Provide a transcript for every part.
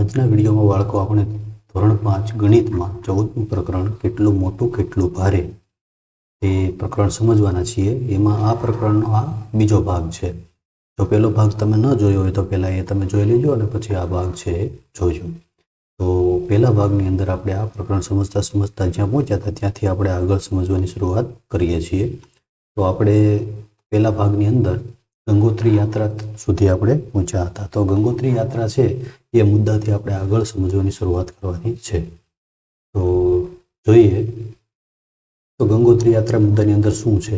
આજના વિડીયોમાં બાળકો આપણે ધોરણ 5 ગણિતમાં 14મું પ્રકરણ કેટલું મોટું કેટલું ભારે એ પ્રકરણ સમજવાના છીએ। એમાં આ પ્રકરણનો આ બીજો ભાગ છે। જો પહેલો ભાગ તમે ન જોયો હોય તો પહેલાં એ તમે જોઈ લેજો અને પછી આ ભાગ છે એ જોજો। તો પહેલા ભાગની અંદર આપણે આ પ્રકરણ સમજતા સમજતા જ્યાં પહોંચ્યા હતા ત્યાંથી આપણે આગળ સમજવાની શરૂઆત કરીએ છીએ। તો આપણે પહેલા ભાગની અંદર ગંગોત્રી યાત્રા સુધી આપણે પહોંચ્યા હતા। તો ગંગોત્રી યાત્રા છે એ મુદ્દાથી આપણે આગળ સમજવાની શરૂઆત કરવાની છે। તો જોઈએ તો ગંગોત્રી યાત્રા મુદ્દાની અંદર શું છે।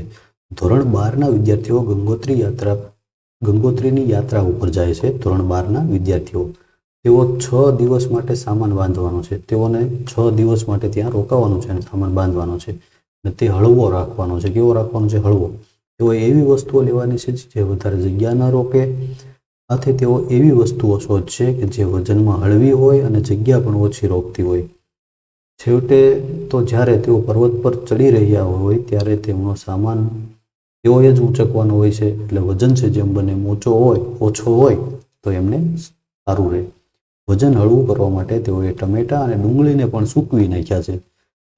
ધોરણ 12ના વિદ્યાર્થીઓ ગંગોત્રીની યાત્રા ઉપર જાય છે। ધોરણ 12ના વિદ્યાર્થીઓ તેઓ 6 દિવસ માટે સામાન બાંધવાનો છે। તેઓને 6 દિવસ માટે ત્યાં રોકાવાનું છે અને સામાન બાંધવાનો છે અને તે હળવો રાખવાનો છે। કેવો રાખવાનો છે? હળવો। તેઓ એવી વસ્તુઓ લેવાની છે જે વધારે જગ્યા ન રોકે। આથી તેઓ એવી વસ્તુઓ શોધશે કે જે વજનમાં હળવી હોય અને જગ્યા પણ ઓછી રોકતી હોય। છેવટે તો જ્યારે તેઓ પર્વત પર ચડી રહ્યા હોય ત્યારે તેમનો સામાન તેઓએ જ ઊંચકવાનો હોય છે। એટલે વજન છે જેમ બને ઓછો હોય તો એમને સારું રહે। વજન હળવું કરવા માટે તેઓએ ટમેટા અને ડુંગળીને પણ સૂકવી નાખ્યા છે।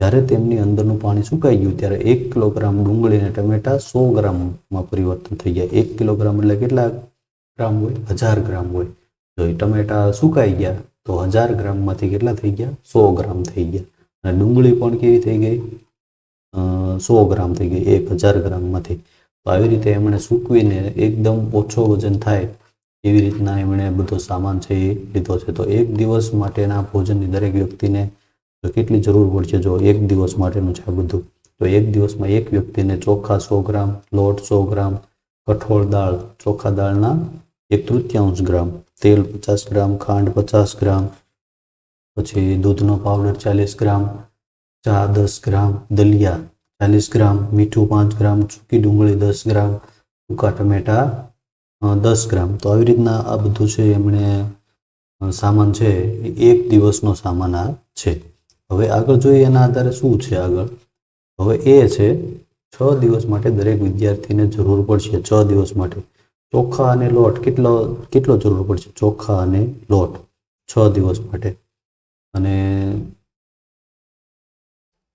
જ્યારે તેમની અંદરનું પાણી સુકાઈ ગયું ત્યારે 1 કિલોગ્રામ ડુંગળી અને ટમેટા 100 ગ્રામમાં પરિવર્તન થઈ ગયા। 1 કિલોગ્રામ એટલે કેટલા ગ્રામ હોય? 1000 ગ્રામ હોય। જો ટમેટા સુકાઈ ગયા તો 1000 ગ્રામમાંથી કેટલા થઈ ગયા? 100 ગ્રામ થઈ ગયા। અને ડુંગળી પણ કેવી થઈ ગઈ? 100 ગ્રામ થઈ ગઈ 1000 ગ્રામમાંથી। તો આવી રીતે એમણે સૂકવીને એકદમ ઓછો વજન થાય એવી રીતના એમણે બધો સામાન છે એ લીધો છે। તો એક દિવસ માટેના ભોજનની દરેક વ્યક્તિને કેટલી જરૂર પડશે? જો એક દિવસ માટેનું છે આ બધું, તો એક દિવસમાં એક વ્યક્તિને ચોખા 100 ગ્રામ, લોટ 100 ગ્રામ, કઠોળ દાળ, ચોખા દાળના 1/3 ગ્રામ, તેલ 50 ગ્રામ, ખાંડ 50 ગ્રામ, પછી દૂધનો પાવડર 40 ગ્રામ, ચા 10 ગ્રામ, દલિયા 40 ગ્રામ, મીઠું 5 ગ્રામ, સૂકી ડુંગળી 10 ગ્રામ, સૂકા ટમેટા 10 ગ્રામ। તો આવી રીતના આ બધું છે એમણે સામાન છે એ એક દિવસનો સામાન આ છે। હવે આગળ જોઈએ એના આધારે શું છે આગળ? હવે એ છે 6 દિવસ માટે દરેક વિદ્યાર્થીને જરૂર પડશે 6 દિવસ માટે ચોખા અને લોટ કેટલો જરૂર પડશે? ચોખા અને લોટ 6 દિવસ માટે, અને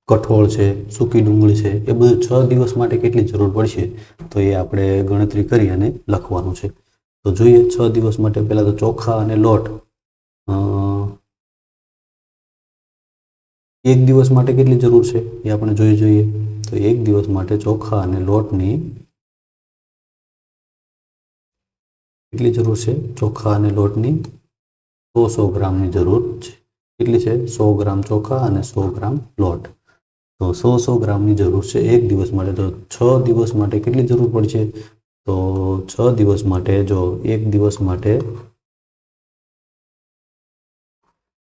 કઠોળ છે, સૂકી ડુંગળી છે, એ બધું 6 દિવસ માટે કેટલી જરૂર પડશે તો એ આપણે ગણતરી કરી અને લખવાનું છે। તો જોઈએ 6 દિવસ માટે પહેલાં તો ચોખા અને લોટ એક દિવસ માટે કેટલી જરૂર છે એ આપણે જોઈએ। તો એક દિવસ માટે ચોખા અને લોટની કેટલી જરૂર છે? ચોખા અને લોટની 100 ગ્રામની જરૂર છે। કેટલી છે? 100 ગ્રામ ચોખા અને 100 ગ્રામ લોટ। તો 100 ગ્રામની જરૂર છે એક દિવસ માટે। તો 6 દિવસ માટે કેટલી જરૂર પડશે? તો 6 દિવસ માટે જો એક દિવસ માટે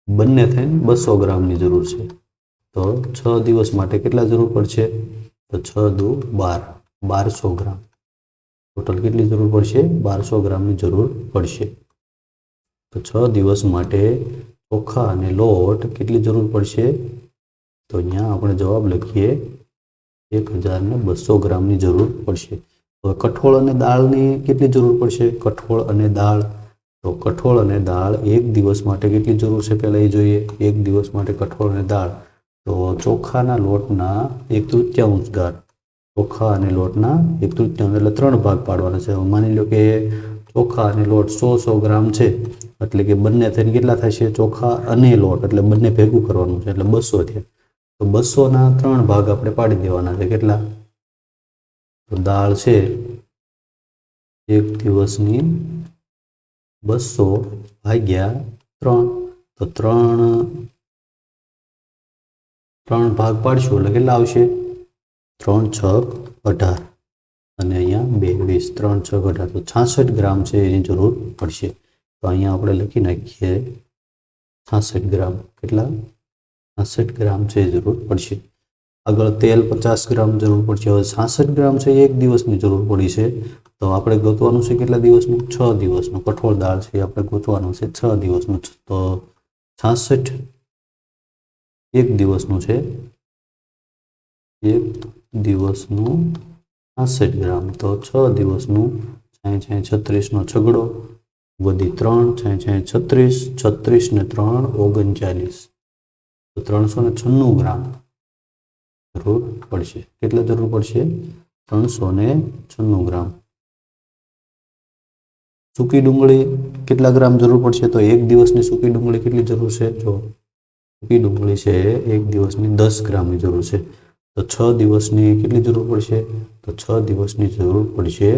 બંને થઈને 200 ગ્રામની જરૂર છે। તો 6 દિવસ માટે કેટલા જરૂર પડશે? તો 6 દુ 12, 1200 ગ્રામ। ટોટલ કેટલી જરૂર પડશે? 1200 ગ્રામની જરૂર પડશે। તો 6 દિવસ માટે ચોખા અને લોટ કેટલી જરૂર પડશે? તો અહીંયા આપણે જવાબ લખીએ 1200 ગ્રામની જરૂર પડશે। તો કઠોળ અને દાળની કેટલી જરૂર પડશે? કઠોળ અને દાળ, તો કઠોળ અને દાળ એક દિવસ માટે કેટલી જરૂર છે પહેલાં એ જોઈએ। એક દિવસ માટે કઠોળ અને દાળ તો ચોખાના લોટના 1/3 દાળ, ચોખા અને લોટના 1/3 એટલે 3 ભાગ પાડવાના છે। માની લો કે ચોખા અને લોટ 100 ગ્રામ છે એટલે કે બંને થઈને કેટલા થશે? ચોખા અને લોટ એટલે બંને ભેગું કરવાનું છે એટલે 200 થયા। તો 200ના 3 ભાગ આપણે પાડી દેવાના છે। કેટલા? તો દાળ છે એક દિવસની 200 ભાગ્યા 3, તો 3 ભાગ પાડશું એટલે કેટલા આવશે? 3 × 6 = 18 અને અહીંયા 2 20, 3 × 6 = 18, તો 66 ગ્રામ છે એની જરૂર પડશે। તો અહીંયા આપણે લખી નાખીએ 66 ગ્રામ। કેટલા? 66 ગ્રામ છે જરૂર પડશે। આગળ તેલ 50 ગ્રામ જરૂર પડશે। હવે 66 ગ્રામ છે એક દિવસની જરૂર પડી છે તો આપણે ગોતવાનું છે કેટલા દિવસનું? 6 દિવસનું। કઠોળ દાળ છે એ આપણે ગોતવાનું છે 6 દિવસનું। તો 66 એક દિવસનું છે, એક દિવસનું 66 ગ્રામ, તો 6 દિવસનું 66 36નો છગડો વધી 3 છ 36, 36 ને 3 39, તો 396 ગ્રામ જરૂર પડશે. કેટલા જરૂર પડશે? 396 ગ્રામ. સૂકી ડુંગળી કેટલા ગ્રામ જરૂર પડશે? તો એક દિવસની સૂકી ડુંગળી કેટલી જરૂર છે? જો સૂકી ડુંગળી છે એક દિવસની 10 ગ્રામની જરૂર છે. તો 6 દિવસની કેટલી જરૂર પડશે? તો 6 દિવસની જરૂર પડશે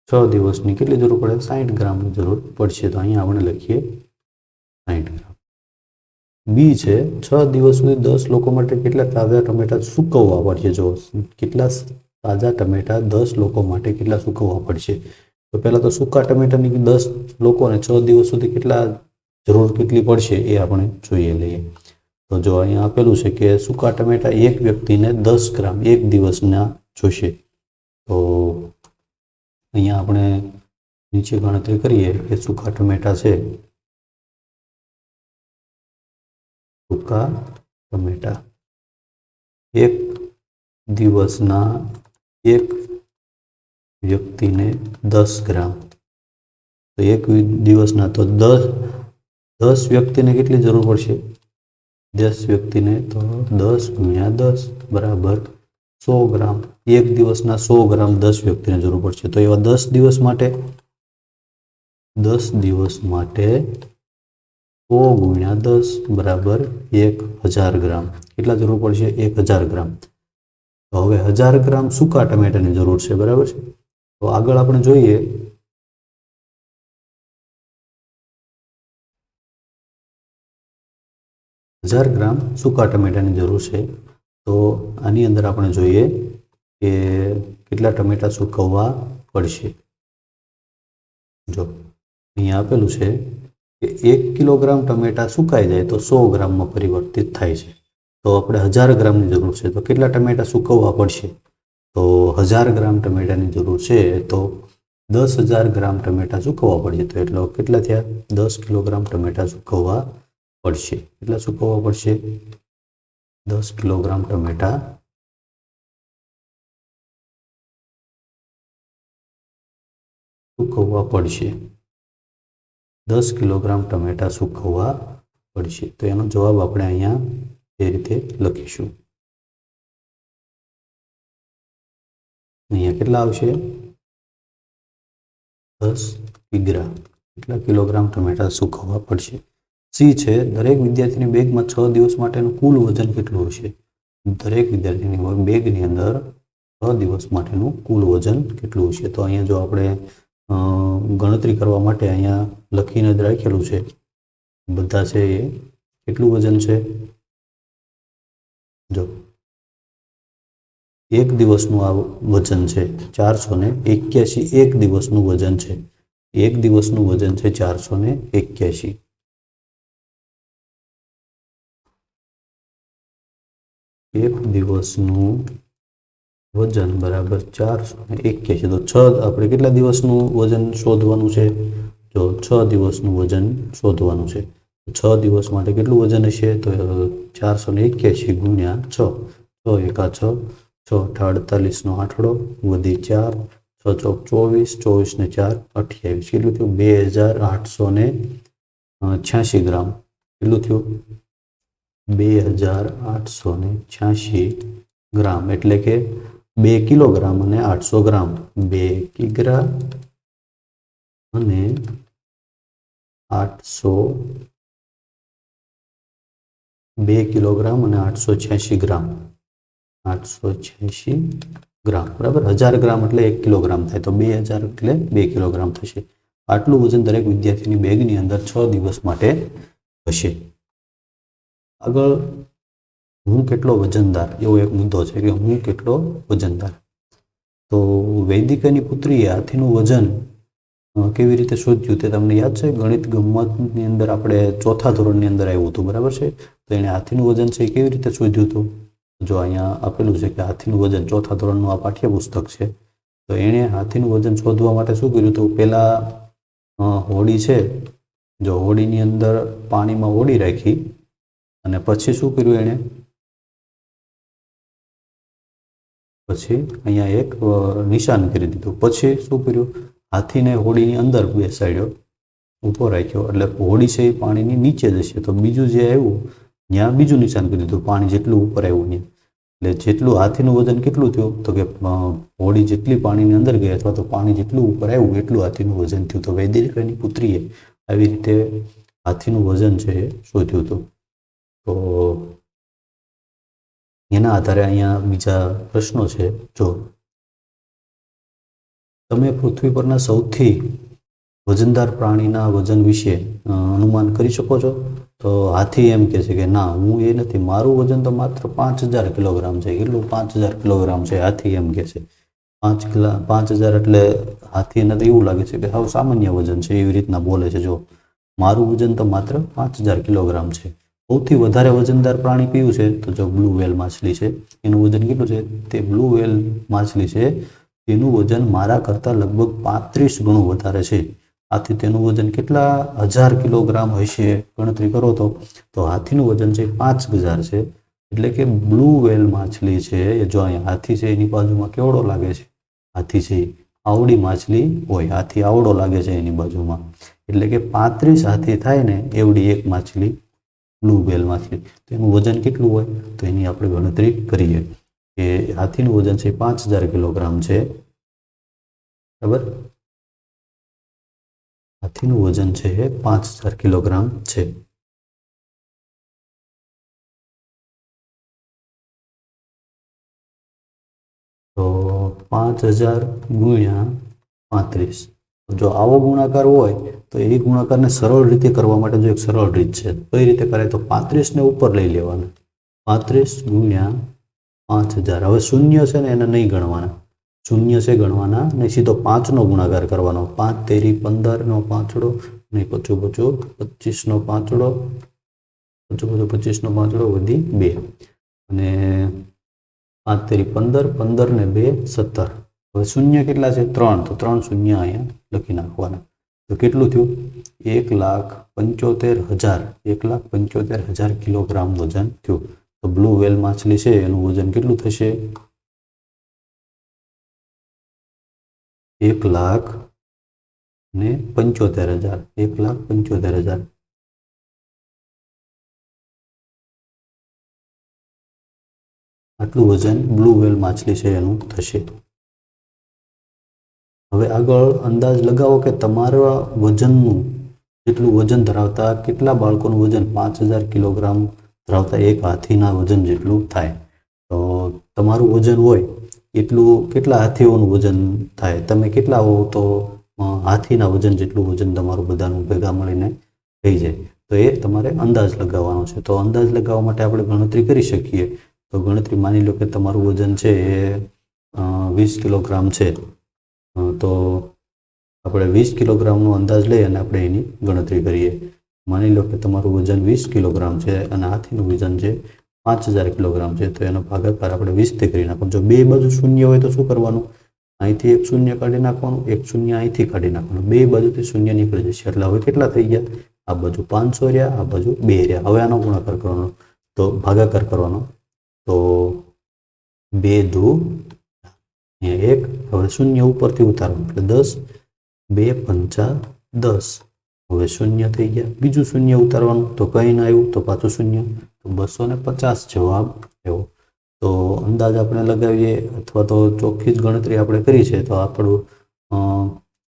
6 દિવસની કેટલી જરૂર પડે? 60 ગ્રામની જરૂર પડશે. તો અહીંયા આપણે લખીએ 60 ગ્રામ. બી છે 6 દિવસ સુધી 10 લોકો માટે કેટલા તાજા ટમેટા સૂકવવા પડશે? જો કેટલા તાજા ટમેટા 10 લોકો માટે કેટલા સૂકવવા પડશે? તો પહેલાં તો સૂકા ટમેટાની 10 લોકોને 6 દિવસ સુધી કેટલા જરૂર કેટલી પડશે એ આપણે જોઈએ લઈએ. તો જો અહીંયા આપેલું છે કે સૂકા ટમેટા એક વ્યક્તિને 10 ગ્રામ એક દિવસના જોશે. તો અહીંયા આપણે નીચે ગણતરી કરીએ કે સૂકા ટમેટા છે, સૂકા ટમેટા એક દિવસના એક વ્યક્તિને 10 ગ્રામ. તો એક દિવસના તો 10 વ્યક્તિને કેટલી જરૂર પડશે? 10 વ્યક્તિને તો 10 ગુણ્યા 10 બરાબર 100 ગ્રામ. એક દિવસના 100 ગ્રામ 10 વ્યક્તિને જરૂર પડશે. તો એવા 10 દિવસ માટે 100 ગુણ્યા 10 બરાબર 1000 ગ્રામ. કેટલા જરૂર પડશે? 1000 ગ્રામ. તો હવે 1000 ગ્રામ સૂકા ટમેટાની જરૂર છે, બરાબર છે. તો આગળ આપણે જોઈએ 1000 ગ્રામ સૂકા ટમેટાની જરૂર છે. તો આની અંદર આપણે જોઈએ કે કેટલા ટમેટા સૂકવવા પડશે. જો અહીંયા આપેલું છે કે 1 કિલોગ્રામ ટમેટા સુકાઈ જાય તો 100 ગ્રામમાં પરિવર્તિત થાય છે. તો આપણે 1000 ગ્રામની જરૂર છે, તો કેટલા ટમેટા સૂકવવા પડશે? તો 1000 ગ્રામ ટમેટાની જરૂર છે, તો 10,000 ગ્રામ ટમેટા સૂકવવા પડશે. તો એટલે કેટલા થયા? 10 કિલોગ્રામ ટમેટા સૂકવવા પડશે. કેટલા સૂકવવા પડશે? 10 કિલોગ્રામ ટમેટા સૂકવવા પડશે. 10 કિલોગ્રામ ટમેટા સૂકવવા પડશે. તો એનો જવાબ આપણે અહીંયા એ રીતે લખીશું. અહીંયા કેટલા આવશે? 10 કિગ્રા. કેટલા કિલોગ્રામ ટમેટા સૂકવવા પડશે? સી છે દરેક વિદ્યાર્થીની બેગમાં 6 દિવસ માટેનું કુલ વજન કેટલું હશે? દરેક વિદ્યાર્થીની બેગની અંદર 6 દિવસ માટેનું કુલ વજન કેટલું હશે? તો અહીંયા જો આપણે ગણતરી કરવા માટે અહીંયા લખીને જ રાખેલું છે બધા છે એ કેટલું વજન છે? જો એક દિવસનું આ વજન છે 481. એક દિવસનું વજન છે, એક દિવસનું વજન છે 481. એક દિવસનું વજન બરાબર 481. તો 6 આપણે કેટલા દિવસનું વજન શોધવાનું છે? જો 6 દિવસનું વજન શોધવાનું છે. 6 દિવસ માટે કેટલું વજન હશે? તો 481 ગુણ્યા 6. 6 એકા 6, 6 48 નો આંકડો વધી 4, 6 ચોક 24, 24 ને 4 28. કેટલું થયું? 2886 ગ્રામ. કેટલું થયું? 2886 ગ્રામ. એટલે કે 2 કિલોગ્રામ અને 800 ગ્રામ. 2 કિગ્રા અને 800, 2 કિલોગ્રામ અને 886 ગ્રામ. 886 ગ્રામ બરાબર. 1000 ગ્રામ એટલે 1 કિલોગ્રામ થાય. તો 2000 એટલે 2 કિલોગ્રામ થશે. આટલું વજન દરેક વિદ્યાર્થીની બેગની અંદર 6 દિવસ માટે હશે. આગળ હું કેટલો વજનદાર એવો એક મુદ્દો છે કે હું કેટલો વજનદાર. તો વૈદિકની પુત્રીએ હાથીનું વજન કેવી રીતે શોધ્યું તે તમને યાદ છે? ગણિત ગમ્મતની અંદર આપણે ચોથા ધોરણની અંદર આવ્યું હતું, બરાબર છે. તો એણે હાથીનું વજન છે એ કેવી રીતે શોધ્યું હતું? જો અહીંયા આપેલું છે કે હાથીનું વજન ચોથા ધોરણનું આ પાઠ્યપુસ્તક છે. તો એણે હાથીનું વજન શોધવા માટે શું કર્યું હતું? પહેલાં હોડી છે, જો હોડીની અંદર પાણીમાં હોડી રાખી અને પછી શું કર્યું એણે? પછી અહીંયા એક નિશાન કરી દીધું. પછી શું કર્યું? હાથીને હોડીની અંદર બેસાડ્યો, ઉપર રાખ્યો, એટલે હોડી છે એ પાણીની નીચે જશે. તો બીજું જે આવ્યું ત્યાં બીજું નિશાન કરી દીધું, પાણી જેટલું ઉપર આવ્યું ત્યાં. એટલે જેટલું હાથીનું વજન કેટલું થયું, તો કે હોડી જેટલી પાણીની અંદર ગઈ અથવા તો પાણી જેટલું ઉપર આવ્યું એટલું હાથીનું વજન થયું. તો વૈદિકની પુત્રીએ આવી રીતે હાથીનું વજન છે એ શોધ્યું હતું. તો એના આધારે અહીંયા બીજા પ્રશ્નો છે. જો તમે પૃથ્વી પરના સૌથી વજનદાર પ્રાણીના વજન વિશે અનુમાન કરી શકો છો? તો હાથી એમ કહે છે કે ના, હું એ નથી, મારું વજન તો માત્ર 5000 કિલોગ્રામ છે. કેટલું? 5000 કિલોગ્રામ છે. હાથી એમ કહે છે. 5000 એટલે હાથીને તો એવું લાગે છે કે સાવ સામાન્ય વજન છે, એવી રીતના બોલે છે. જો મારું વજન તો માત્ર 5000 કિલોગ્રામ છે. સૌથી વધારે વજનદાર પ્રાણી કયું છે? તો જો બ્લુ વ્હેલ માછલી છે. એનું વજન કેટલું છે? તે બ્લુ વ્હેલ માછલી છે, તેનું વજન મારા કરતાં લગભગ 35 ગણું વધારે છે. આથી તેનું વજન કેટલા હજાર કિલોગ્રામ હશે? ગણતરી કરો તો હાથીનું વજન છે 5000 છે. એટલે કે બ્લુ વ્હેલ માછલી છે, જો અહીંયા હાથી છે એની બાજુમાં કેવડો લાગે છે? હાથી છે આવડી માછલી હોય, હાથી આવડો લાગે છે એની બાજુમાં. એટલે કે 35 હાથી થાય ને એવડી એક માછલી બ્લુ વ્હેલ માછલી. તો એનું વજન કેટલું હોય? તો એની આપણે ગણતરી કરીએ કે હાથીનું વજન છે 5000 કિલોગ્રામ છે. બરાબર? હાથીનું વજન છે 5000 કિલોગ્રામ છે. તો 5000 ગુણ્યા 35. જો આવો ગુણાકાર હોય તો એ ગુણાકારને સરળ રીતે કરવા માટે જો એક સરળ રીત છે. કઈ રીતે કરે? તો 35ને ઉપર લઈ લેવાના. 35 ગુણ્યા 5000. હવે શૂન્ય છે ને એને નહીં ગણવાના, શૂન્ય છે ગણવાના નહીં, સીધો 5નો ગુણાકાર કરવાનો. 5 તેરી 15નો પાંચડો, નહીં પચું 25નો પાંચડો, પચું 25નો પાંચડો વધી 2, અને 5 તેરી 15, 15 ને 2 17. હવે શૂન્ય કેટલા છે? 3. તો 3 શૂન્ય અહીંયા લખી નાખવાના. તો કેટલું થયું? 1,75,000. 1,75,000 કિલોગ્રામ વજન થયું. તો બ્લુ વ્હેલ માછલી છે એનું વજન કેટલું થશે? 1,75,000. 1,75,000. આટલું વજન બ્લુ વ્હેલ માછલી છે એનું થશે. હવે આગળ અંદાજ લગાવો કે તમારા વજનનું જેટલું વજન ધરાવતા કેટલા બાળકોનું વજન 5000 કિલોગ્રામ ધરાવતા એક હાથીના વજન જેટલું થાય. તો તમારું વજન હોય એટલું કેટલા હાથીઓનું વજન થાય? તમે કેટલા હો તો હાથીના વજન જેટલું વજન તમારું બધાનું ભેગા મળીને થઈ જાય. તો એ તમારે અંદાજ લગાવવાનો છે. તો અંદાજ લગાવવા માટે આપણે ગણતરી કરી શકીએ. તો ગણતરી માની લો કે તમારું વજન છે એ 20 કિલોગ્રામ છે. તો આપણે 20 કિલોગ્રામનો અંદાજ લઈ અને આપણે એની ગણતરી કરીએ. માની લો કે તમારું વજન 20 કિલોગ્રામ છે અને હાથીનું વજન છે 5000 કિલોગ્રામ છે. તો એનો ભાગાકાર આપણે 20થી કરી નાખવાનો. જો બે બાજુ શૂન્ય હોય તો શું કરવાનું? અહીંથી એક શૂન્ય કાઢી નાખવાનું, એક શૂન્ય અહીંથી કાઢી નાખવાનું. બે બાજુથી શૂન્ય નીકળી જશે. એટલે હવે કેટલા થઈ ગયા? આ બાજુ 500 રહ્યા, આ બાજુ 2 રહ્યા. હવે આનો ગુણાકાર કરવાનો, તો ભાગાકાર કરવાનો. તો 2 દુ 1. હવે શૂન્ય ઉપરથી ઉતારવાનું એટલે 10. 2 પંચા 10. હવે શૂન્ય થઈ ગયા. બીજું શૂન્ય ઉતારવાનું, તો કંઈ ના આવ્યું તો પાછું શૂન્ય. તો 250 જવાબ આવ્યો. તો અંદાજ આપણે લગાવીએ અથવા તો ચોખ્ખી જ ગણતરી આપણે કરી છે. તો આપણું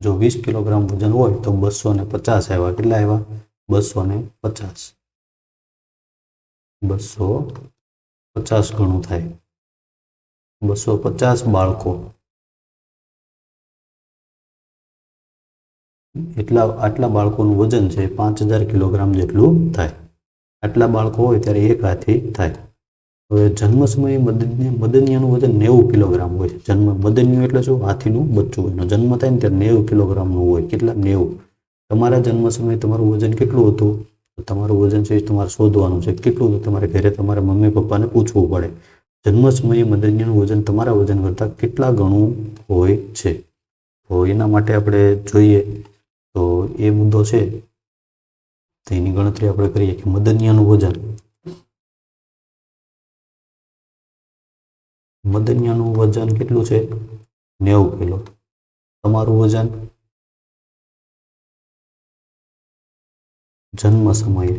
જો 20 કિલોગ્રામ વજન હોય તો 250 આવ્યા. કેટલા આવ્યા? 250. 250 ગણું થાય. 250 બાળકો આટલા બાળકોનું વજન છે 5000 કિલોગ્રામ જેટલું થાય. આટલા બાળકો હોય ત્યારે એક હાથી થાય. હવે જન્મ સમયે મદનિયાનું વજન 90 કિલોગ્રામ હોય છે. મદનિયું એટલે શું? હાથીનું બચ્ચું. એનો જન્મ થાય ને ત્યારે 90 કિલોગ્રામનું હોય. કેટલા? 90. તમારા જન્મ સમયે તમારું વજન કેટલું હતું? તો તમારું વજન છે તમારે શોધવાનું છે. કેટલું હતું? તમારે ઘરે તમારા મમ્મી પપ્પાને પૂછવું પડે. જન્મ સમયે મદનિયાનું વજન તમારા વજન કરતાં કેટલા ગણું હોય છે? તો એના માટે આપણે જોઈએ તો એ મુદ્દો છે. તો એની ગણતરી આપણે કરીએ કે મદનિયાનું વજન કેટલું છે? 90 કિલો. તમારું વજન જન્મ સમયે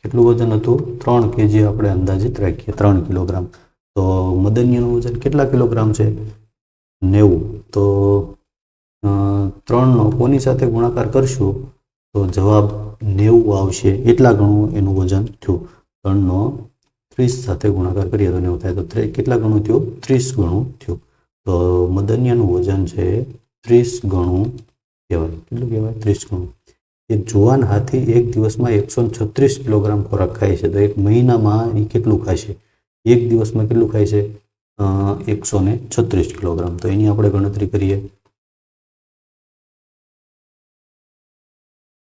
કેટલું વજન હતું? 3 kg આપણે અંદાજિત રાખીએ, 3 કિલોગ્રામ. તો મદન્યનું વજન કેટલા કિલોગ્રામ છે? 90. તો 3નો કોની સાથે ગુણાકાર કરશું તો જવાબ 90 આવશે. એટલા ગણું એનું વજન થયું. 3નો 30 સાથે ગુણાકાર કરીએ તો 90 થાય. તો કેટલા ગણું થયું? 30 ગણું થયું. તો મદન્યનું વજન છે 30 ગણું કહેવાય. કેટલું કહેવાય? 30 ગણું. એક જુવાન હાથી એક દિવસમાં 136 કિલોગ્રામ ખોરાક ખાય છે. તો એક મહિનામાં એ કેટલું ખાશે? એક દિવસમાં કેટલું ખાય છે? 136 કિલોગ્રામ. તો એની આપણે ગણતરી કરીએ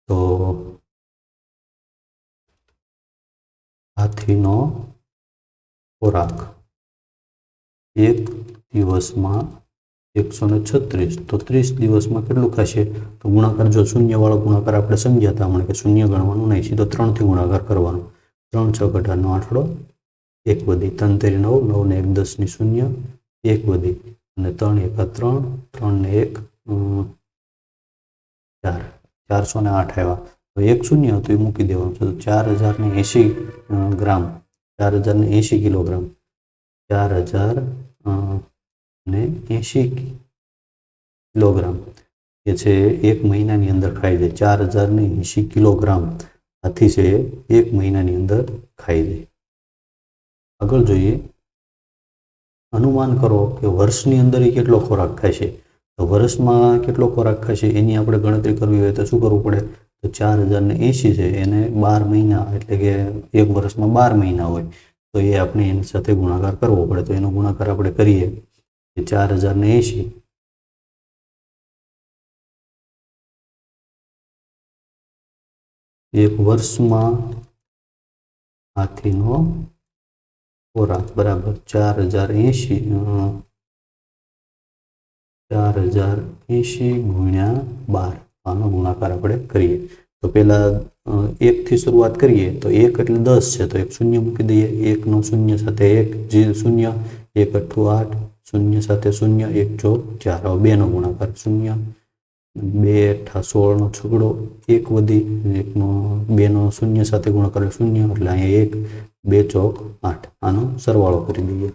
તો હાથીનો ખોરાક એક દિવસમાં 136, તો 30 દિવસમાં કેટલું ખાશે? તો ગુણાકાર, જો શૂન્યવાળો ગુણાકાર આપણે સમજ્યા હતા હમણાં કે શૂન્ય ગણવાનું નહીં, સીધો 3થી ગુણાકાર કરવાનો. 3 6 18 નો આંકડો, 1 વધી, 3 તેરી 9, 9 ને 1 10 ની 0, 1 વધી, અને 3 1 3, 3 ને 1 4, 408 આવ્યા. તો એક શૂન્ય હતું એ મૂકી દેવાનું છે. તો 4080 ગ્રામ, 4080 કિલોગ્રામ, 4080 કિલોગ્રામ કે છે એક મહિનાની અંદર ખાઈ જાય. 4080 કિલોગ્રામ હાથી છે એક મહિનાની અંદર ખાઈ જાય. આગળ જોઈએ, અનુમાન કરો કે વર્ષની અંદર એ કેટલો ખોરાક ખાશે. તો વર્ષમાં કેટલો ખોરાક ખાશે એની આપણે ગણતરી કરવી હોય તો શું કરવું પડે? તો 4080 છે એને 12 મહિના, એટલે કે એક વર્ષમાં 12 મહિના હોય, તો એ આપણે એની સાથે ગુણાકાર કરવો પડે. તો એનો ગુણાકાર આપણે કરીએ કે 4080 એક વર્ષમાં હાથીનો ખોરાક બરાબર 4080 ગુણ્યા 12, આનો ગુણાકાર આપણે કરીએ. તો પહેલા 1 થી શરૂઆત કરીએ. તો 1 એટલે 10 છે, તો એક શૂન્ય મૂકી દઈએ. 1 નો શૂન્ય સાથે 1, જે શૂન્ય, 1 8 8, શૂન્ય સાથે શૂન્ય, 1 4 4. હવે 2 નો ગુણાકાર, શૂન્ય, 2 8 16 નો છગડો, 1 વધી, 2 નો શૂન્ય સાથે ગુણાકાર શૂન્ય, એટલે અહીંયા 1, 2 ચોક 8. આનો સરવાળો કરી દઈએ.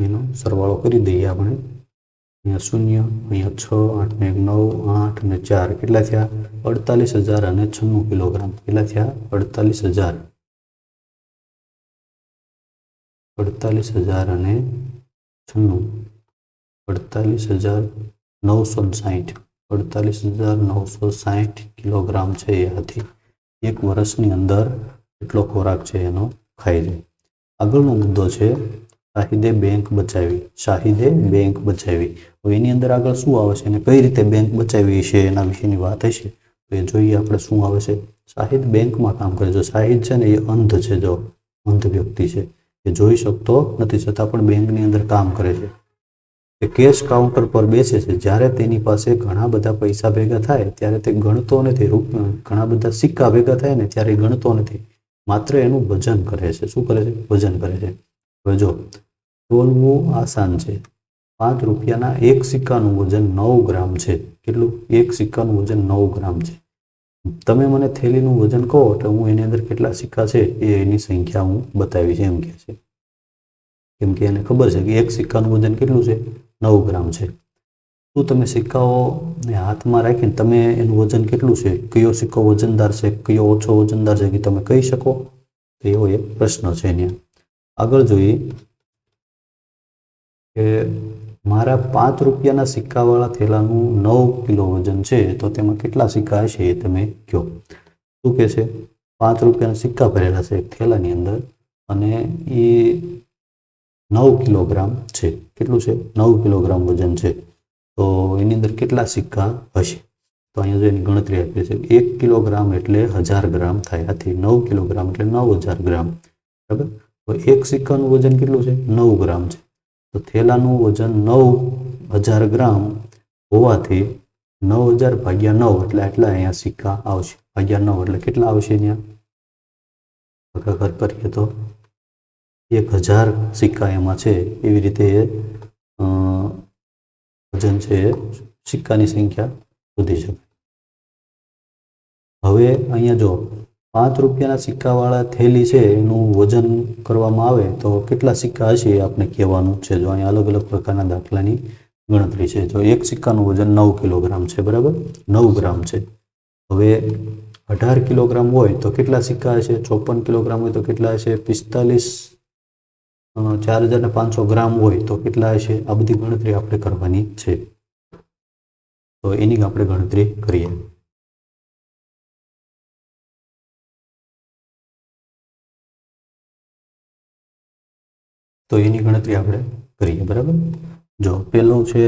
એનો સરવાળો કરી દઈએ આપણે. અહીંયા શૂન્ય, અહીંયા 6, 8 ને 9, 8 ને 4, કેટલા થયા? 48,096 કિલોગ્રામ. કેટલા થયા? 48,096. 48,960. 48,960 કિલોગ્રામ છે એ હાથી એક વર્ષની અંદર એટલો ખોરાક છે એનો ખાઈ જાય. આગળનો મુદ્દો છે શાહિદે બેંક બચાવી. શાહિદે બેંક બચાવી. હવે એની અંદર આગળ શું આવે છે અને કઈ રીતે બેંક બચાવી છે એના વિશેની વાત હશે. તો એ જોઈએ આપણે શું આવે છે. શાહિદ બેંકમાં કામ કરે છે. શાહિદ છે ને એ અંધ છે, જો અંધ વ્યક્તિ છે, એ જોઈ શકતો નથી, છતાં પણ બેંકની અંદર કામ કરે છે. એ કેશ કાઉન્ટર પર બેસે છે. જ્યારે તેની પાસે ઘણા બધા પૈસા ભેગા થાય ત્યારે તે ગણતો નથી. ઘણા બધા સિક્કા ભેગા થાય ને ત્યારે ગણતો નથી, માત્ર એનું વજન કરે છે. શું કરે છે? વજન કરે છે. હવે જો તોલવું આસાન છે. 5 રૂપિયાના એક સિક્કાનું વજન 9 ગ્રામ છે. કેટલું? એક સિક્કાનું વજન 9 ગ્રામ છે. તમે મને થેલીનું વજન કહો એટલે હું એની અંદર કેટલા સિક્કા છે એની સંખ્યા હું બતાવીશ, એમ કહે છે. કેમ કે એને ખબર છે કે એક સિક્કાનું વજન કેટલું છે? 9 ગ્રામ છે. શું તમે સિક્કાઓને હાથમાં રાખીને તમે એનું વજન કેટલું છે, કયો સિક્કો વજનદાર છે, કયો ઓછો વજનદાર છે, કે તમે કહી શકો? તો એવો એક પ્રશ્ન છે અહીંયા. આગળ જોઈએ કે મારા 5 રૂપિયાના સિક્કાવાળા થેલાનું 9 કિલો વજન છે, તો તેમાં કેટલા સિક્કા હશે એ તમે કહો. શું કહે છે? 5 રૂપિયાના સિક્કા ભરેલા છે એક થેલાની અંદર અને એ 9 કિલોગ્રામ છે. કેટલું છે? 9 કિલોગ્રામ વજન છે. તો એની અંદર કેટલા સિક્કા હશે? તો અહીંયા જો એની ગણતરી આપી છે. 1 કિલોગ્રામ એટલે 1000 ગ્રામ થાય. આથી 9 કિલોગ્રામ એટલે 9000 ગ્રામ. બરાબર. તો એક સિક્કાનું વજન કેટલું છે? 9 ગ્રામ છે. તો થેલાનું વજન 9000 ગ્રામ હોવાથી 9000 ભાગ્યા 9 એટલે આટલા અહીંયા સિક્કા આવશે. ભાગ્યા 9 એટલે કેટલા આવશે? અહીંયા ભાગાકાર કરીએ તો 1000 સિક્કા એમાં છે. એવી રીતે વજન છે એ સિક્કાની સંખ્યા શોધી શકાય. હવે અહીંયા જો 5 રૂપિયાના સિક્કાવાળા થેલી છે એનું વજન કરવામાં આવે તો કેટલા સિક્કા હશે એ આપણે કહેવાનું છે. જો અહીંયા અલગ અલગ પ્રકારના દાખલાની ગણતરી છે. જો એક સિક્કાનું વજન 9 કિલોગ્રામ છે, બરાબર, 9 ગ્રામ છે. હવે 18 કિલોગ્રામ હોય તો કેટલા સિક્કા હશે? 54 કિલોગ્રામ હોય તો કેટલા હશે? 45. 4500 ગ્રામ હોય તો કેટલા હશે? આ બધી ગણતરી આપણે કરવાની છે. તો એની આપણે ગણતરી કરીએ. તો એની ગણતરી આપણે કરીએ, બરાબર. જો પેલું છે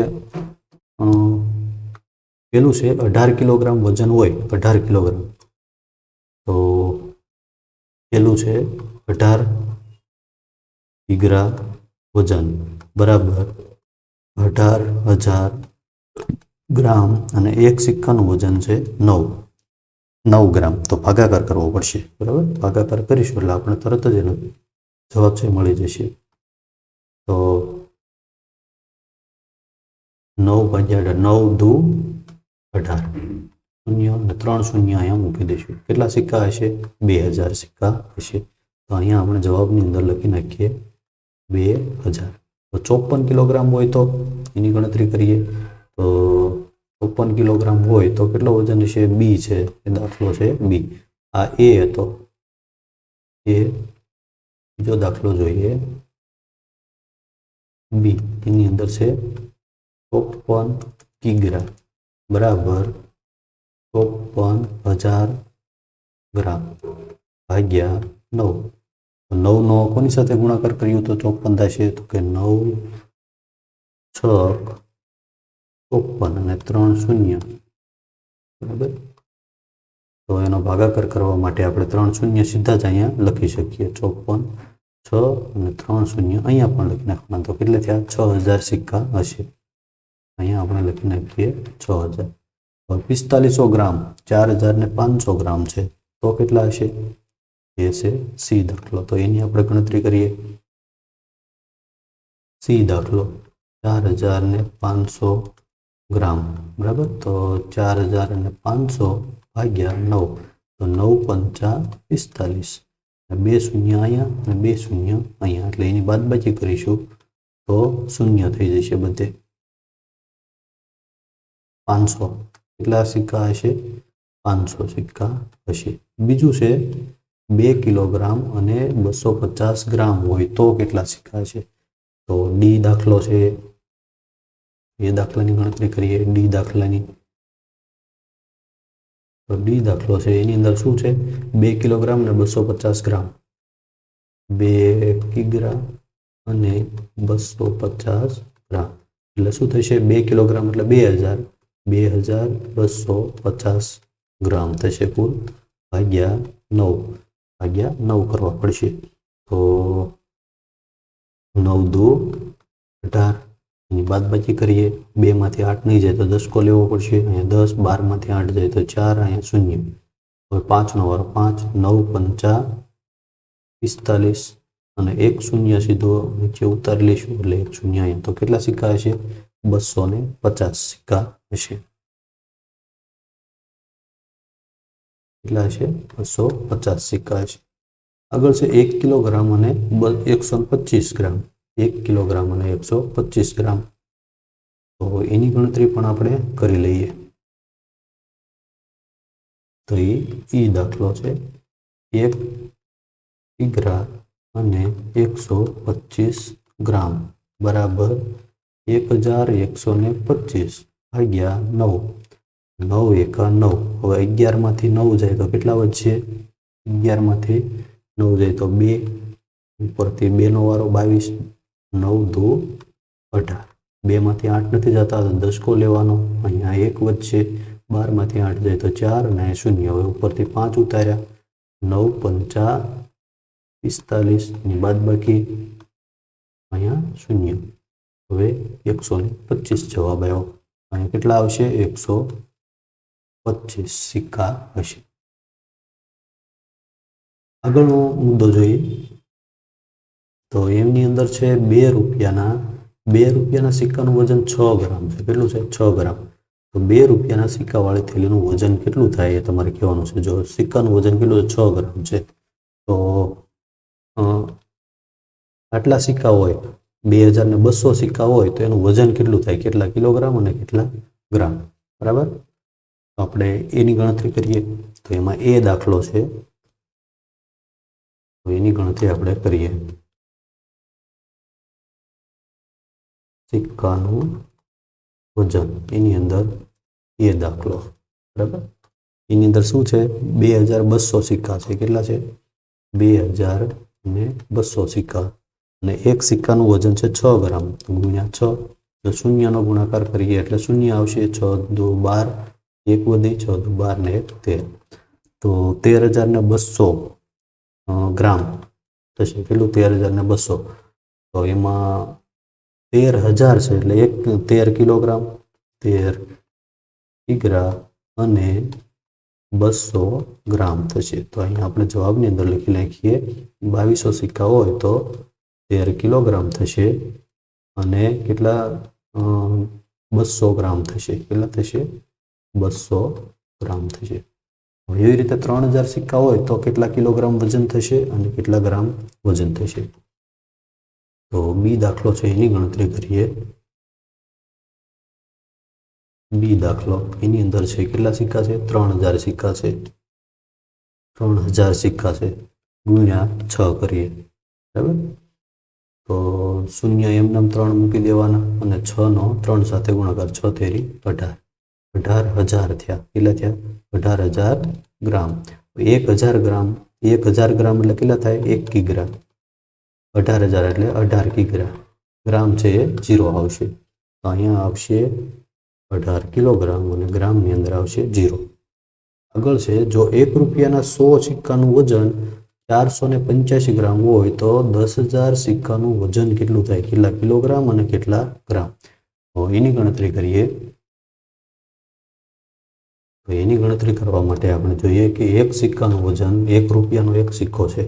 18 કિલોગ્રામ વજન હોય, 18 કિલોગ્રામ. તો પેલું છે 18 કિગ્રા વજન બરાબર 18,000 ગ્રામ અને એક સિક્કાનું વજન છે 9 ગ્રામ. તો ભાગાકાર કરવો પડશે, બરાબર. ભાગાકાર કરીશું એટલે આપણે તરત જ એનો જવાબ છે મળી જશે. તો 9 દુ 18, શૂન્ય અને 3 શૂન્ય અહીંયા મૂકી દઈશું. કેટલા સિક્કા હશે? 2000 સિક્કા હશે. તો અહીંયા આપણે જવાબની અંદર લખી નાખીએ 2000. તો 54 કિલોગ્રામ હોય તો એની ગણતરી કરીએ. તો 54 કિલોગ્રામ હોય તો કેટલો વજન હશે? બી છે એ દાખલો છે બી. આ એ હતો, એ બીજો દાખલો જોઈએ બી. એની અંદર છે 54 કિગ્રા બરાબર 54,000 ગ્રામ ભાગ્યા 9. 9 નો કોની સાથે ગુણાકાર કર્યું તો 54 થશે? તો કે 9 6 54 અને 3 શૂન્ય, બરાબર. તો એનો ભાગાકાર કરવા માટે આપણે 3 શૂન્ય સીધા જ અહીંયા લખી શકીએ. 54 6 અને 3 શૂન્ય અહીંયા પણ લખી નાખવાના. તો કેટલે થયા? 6000 સિક્કા હશે. અહીંયા આપણે લખી નાખીએ 6000. 4500 ગ્રામ 4500 ગ્રામ છે તો કેટલા હશે? એ છે સી દાખલો. તો એની આપણે ગણતરી કરીએ. સી દાખલો 4500 ગ્રામ બરાબર. તો 4500 ભાગ્યા 9. તો 9 પંચા 45. 2 શૂન્ય અહીંયા અને 2 શૂન્ય અહીંયા, એટલે એની બાદબાકી કરીશું તો શૂન્ય થઈ જશે બધે. 500 કેટલા સિક્કા હશે? 500 સિક્કા હશે. બીજું છે 2 કિલોગ્રામ અને 250 ગ્રામ હોય તો કેટલા સિક્કા હશે? તો ડી દાખલો છે એ દાખલાની ગણતરી કરીએ. ડી દાખલાની તો ડી દાખલો છે એની અંદર શું છે? 2 કિલોગ્રામ અને 250 ગ્રામ. 2 કિગ્રા અને 250 ગ્રામ એટલે શું થશે? 2 કિલોગ્રામ એટલે 2000, 2250 ગ્રામ થશે કુલ, ભાગ્યા 9 કરવા પડશે. તો 9 દુ 18. એની બાદબાકી કરીએ. 2 માંથી 8 નહીં જાય તો 10 લેવો પડશે. અહીંયા 10, 12 માંથી 8 જાય તો 4, અહીંયા શૂન્ય. હવે 5 નો વારો 5, 9 પંચા 45 અને 1 શૂન્ય સીધો નીચે ઉતારી લઈશું એટલે 1 શૂન્ય અહીંયા. તો કેટલા સિક્કા હશે? 250 સિક્કા હશે. કેટલા હશે? 250 સિક્કા હશે. આગળ છે 1 કિલોગ્રામ અને 125 ગ્રામ. 1 કિલોગ્રામ અને 125 ગ્રામ. તો એની ગણતરી પણ આપણે કરી લઈએ. તો એ દાખલો છે 1 કિગ્રા અને 125 ગ્રામ બરાબર 1125 ભાગ્યા 9. 9 એકા 9. હવે 11 માંથી 9 જાય તો કેટલા વધશે? 11 માંથી 9 જાય તો 2, ઉપરથી 2 નો વારો 22, 9 દુ 18. 2 માંથી 8 નથી જતા તો 10 લેવાનો. અહીંયા 1 વધશે. 12 માંથી 8 જાય તો 4 અને શૂન્ય. હવે ઉપરથી 5 ઉતાર્યા. 9 પંચા 45 ની બાદબાકી અહીંયા શૂન્ય. હવે 125 જવાબ આવ્યો. અહીંયા કેટલા આવશે? 125 સિક્કા હશે. આગળનો મુદ્દો જોઈએ તો એમની અંદર છે 2 રૂપિયાના રૂપિયાના સિક્કાનું વજન 6 ગ્રામ છે. કેટલું છે? 6 ગ્રામ. તો 2 રૂપિયાના સિક્કાવાળી થેલીનું વજન કેટલું થાય એ તમારે કહેવાનું છે. જો સિક્કાનું વજન કેટલું છે? 6 ગ્રામ છે. તો આટલા સિક્કા હોય, 2200 સિક્કા હોય તો એનું વજન કેટલું થાય? કેટલા કિલોગ્રામ અને કેટલા ગ્રામ? બરાબર. તો આપણે એની ગણતરી કરીએ. તો એમાં એ દાખલો છે, તો એની ગણતરી આપણે કરીએ. સિક્કાનું વજન, એની અંદર એ દાખલો. બરાબર. એની અંદર શું છે? 2200 સિક્કા છે. કેટલા છે? 2200 સિક્કા. અને એક સિક્કાનું વજન છે 6 ગ્રામ. ગુણ્યા 6. જો શૂન્યનો ગુણાકાર કરીએ એટલે શૂન્ય આવશે. 6 દુ 12, 1 વધી, 6 દુ 12 ને 1 13. તો 13,200 ગ્રામ થશે. કેટલું? 13,200. તો એમાં 13,000 છે એટલે 13 કિલોગ્રામ, 13 કિગ્રા અને 200 ગ્રામ થશે. તો અહીંયા આપણે જવાબની અંદર લખી નાખીએ 2200 સિક્કા હોય તો 13 કિલોગ્રામ થશે અને કેટલા? 200 ગ્રામ થશે. કેટલા થશે? 200 ગ્રામ થશે. એવી રીતે 3000 સિક્કા હોય તો કેટલા કિલોગ્રામ વજન થશે અને કેટલા ગ્રામ વજન થશે? તો બી દાખલો છે એની ગણતરી કરીએ. બી દાખલો, એની અંદર છે કેટલા સિક્કા છે? 3000 સિક્કા છે. 3000 સિક્કા છે. ગુણ્યા 6 કરીએ. બરાબર. તો શૂન્ય એમને 3 મૂકી દેવાના અને 6 નો 3 સાથે ગુણાકાર. 6 તેરી 18. 18,000 થયા. કેટલા થયા? 18,000 ગ્રામ. 1000 ગ્રામ, 1000 ગ્રામ એટલે કેટલા થાય? 1 કિગ્રા. 18,000 એટલે 18 કિગ્રા. ગ્રામ છે એ 0 આવશે. તો અહીંયા આવશે 18 કિલોગ્રામ અને ગ્રામની અંદર આવશે 0. આગળ છે, જો 1 રૂપિયાના 100 સિક્કાનું વજન 485 ગ્રામ હોય તો 10,000 સિક્કાનું વજન કેટલું થાય? કેટલા કિલોગ્રામ અને કેટલા ગ્રામ? તો એની ગણતરી કરીએ. તો એની ગણતરી કરવા માટે આપણે જોઈએ કે એક સિક્કાનું વજન, 1 રૂપિયાનો એક સિક્કો છે.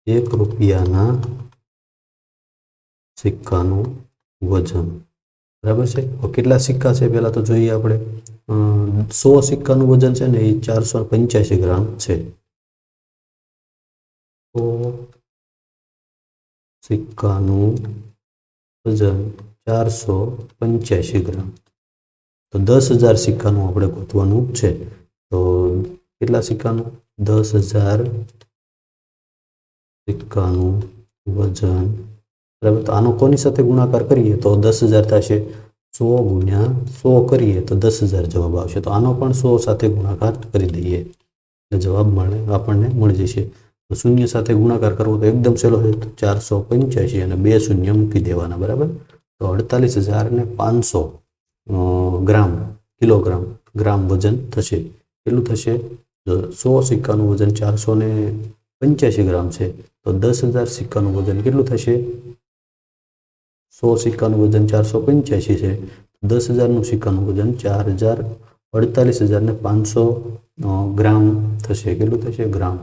1 રૂપિયાના સિક્કાનું વજન. બરાબર છે. કેટલા સિક્કા છે પહેલા તો જોઈએ આપણે. 100 સિક્કાનું વજન છે ને એ 485 ગ્રામ છે. તો સિક્કાનું વજન 485 ગ્રામ. તો 10,000 સિક્કાનું આપણે ગોતવાનું છે. તો કેટલા સિક્કાનું? 10,000 સિક્કાનું વજન. બરાબર. તો આનો કોની સાથે ગુણાકાર કરીએ તો 10,000 થશે. 100 ગુણ્યા 100 કરીએ તો 10,000 જવાબ આવશે. તો આનો પણ 100 સાથે ગુણાકાર કરી દઈએ એટલે જવાબ આપણને મળી જશે. તો શૂન્ય સાથે ગુણાકાર કરવો તો એકદમ સહેલો છે. 485 અને 2 શૂન્ય મૂકી દેવાના. બરાબર. તો 48,500 ગ્રામ, કિલોગ્રામ, ગ્રામ વજન થશે. કેટલું થશે? જો 100 સિક્કાનું વજન 485 ગ્રામ છે તો 10,000 સિક્કાનું વજન કેટલું થશે? 100 સિક્કાનું વજન 485 છે. 10,000નું સિક્કાનું વજન 48,500 ગ્રામ થશે. કેટલું થશે? ગ્રામ.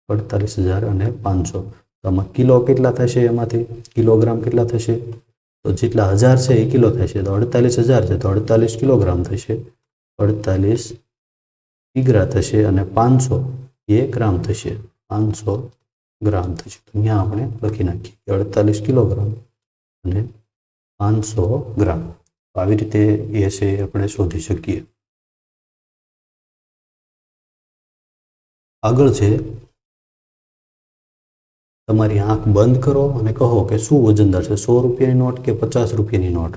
48,500. તો આમાં કિલો કેટલા થશે? એમાંથી કિલોગ્રામ કેટલા થશે? તો જેટલા 1000 છે એ કિલો થશે. તો 48,000 છે તો 48 કિલોગ્રામ થશે. 48 કિગ્રા થશે અને 500 એ ગ્રામ થશે. 500 ગ્રામ થશે. તો અહીંયા આપણે લખી નાખીએ 48 કિલોગ્રામ અને 500 ગ્રામ. આવી રીતે એ છે આપણે શોધી શકીએ. આગળ છે, તમારી આંખ બંધ કરો અને કહો કે શું વજનદાર છે, 100 રૂપિયાની નોટ કે 50 રૂપિયાની નોટ?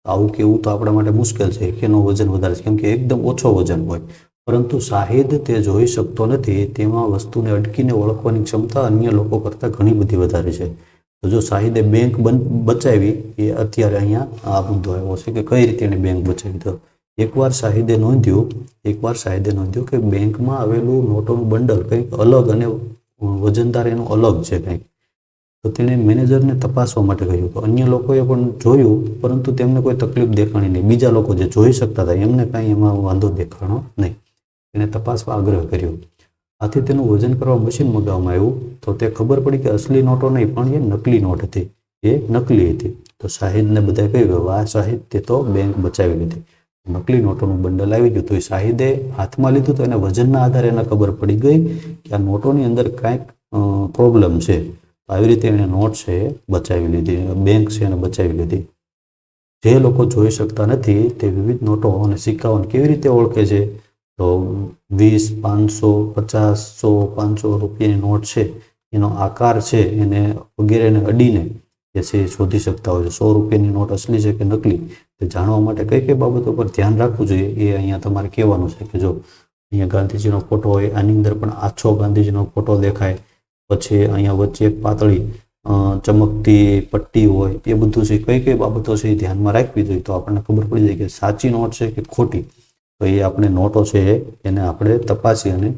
આવું કેવું તો આપણા માટે મુશ્કેલ છે કે એનો વજન વધારે છે, કેમ કે એકદમ ઓછો વજન હોય. પરંતુ શાહિદ તે જોઈ શકતો નથી, તેમાં વસ્તુને અટકીને ઓળખવાની ક્ષમતા અન્ય લોકો કરતાં ઘણી બધી વધારે છે. તો જો શાહિદે બેંક બચાવી, એ અત્યારે અહીંયા આ મુદ્દો આવ્યો છે કે કઈ રીતે એને બેંક બચાવી. તો એકવાર શાહિદે નોંધ્યું કે બેંકમાં આવેલું નોટોનું બંડલ કંઈક અલગ અને વજનદાર એનું અલગ છે કંઈક. તો તેણે મેનેજરને તપાસવા માટે કહ્યું. તો અન્ય લોકોએ પણ જોયું પરંતુ તેમને કોઈ તકલીફ દેખાણી નહીં. બીજા લોકો જે જોઈ શકતા હતા એમને કાંઈ એમાં વાંધો દેખાણો નહીં. એને તપાસવા આગ્રહ કર્યો. આથી તેનું વજન કરવા મશીન મગાવવામાં આવ્યું તો તે ખબર પડી કે અસલી નોટો નહીં પણ એ નકલી નોટ હતી, એ નકલી હતી. તો શાહિદને બધા કહ્યું કે આ શાહિદ તે તો બેંક બચાવી લીધી. નકલી નોટોનું બંડલ આવી ગયું તો એ શાહિદે હાથમાં લીધું તો એના વજનના આધારે એને ખબર પડી ગઈ કે આ નોટોની અંદર કાંઈક પ્રોબ્લેમ છે. આવી રીતે એને નોટ છે એ બચાવી લીધી, બેંક છે એને બચાવી લીધી. જે લોકો જોઈ શકતા નથી તે વિવિધ નોટો અને સિક્કાઓને કેવી રીતે ઓળખે છે? તો 20, 500, 50, 100, 500 રૂપિયાની નોટ છે એનો આકાર છે એને વગેરેને અડીને જે છે એ શોધી શકતા હોય છે. 100 રૂપિયાની નોટ અસલી છે કે નકલી તે જાણવા માટે કઈ કઈ બાબતો પર ધ્યાન રાખવું જોઈએ એ અહીંયા તમારે કહેવાનું છે. કે જો અહીંયા ગાંધીજીનો ફોટો હોય, આની અંદર પણ આછો ગાંધીજીનો ફોટો દેખાય, પછી અહીંયા વચ્ચે એક પાતળી ચમકતી પટ્ટી હોય, એ બધું છે કઈ કઈ બાબતો છે એ ધ્યાનમાં રાખવી જોઈએ તો આપણને ખબર પડી જાય કે સાચી નોટ છે કે ખોટી. તો એ આપણે નોટો છે એને આપણે તપાસી અને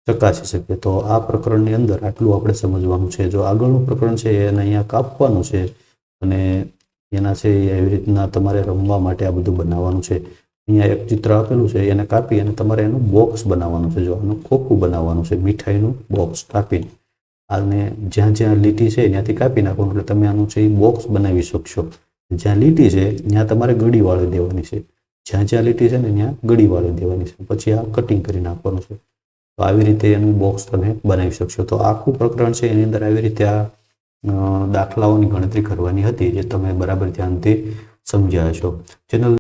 ચકાસી શકીએ. તો આ પ્રકરણની અંદર આટલું આપણે સમજવાનું છે. જો આગળનું પ્રકરણ છે એને અહીંયા કાપવાનું છે અને એના છે એવી રીતના તમારે રમવા માટે આ બધું બનાવવાનું છે. અહીંયા એક ચિત્ર આપેલું છે એને કાપી અને તમારે એનું બોક્સ બનાવવાનું છે. જો આનું ખોખું બનાવવાનું છે, મીઠાઈનું બોક્સ કાપીને. અને જ્યાં જ્યાં લીટી છે ત્યાંથી કાપી નાખવાનું એટલે તમે આનું છે એ બોક્સ બનાવી શકશો. જ્યાં લીટી છે ત્યાં તમારે ગળી વાળી દેવાની છે, જ્યાં જ્યાં લીટી છે ને ત્યાં ગળી વાળી દેવાની છે, પછી આ કટિંગ કરી નાખવાનું છે. તો આવી રીતે એનું બોક્સ તમે બનાવી શકશો. તો આખું પ્રકરણ છે એની અંદર આવી રીતે આ દાખલાઓની ગણતરી કરવાની હતી જે તમે બરાબર ધ્યાનથી સમજ્યા છો. ચેનલ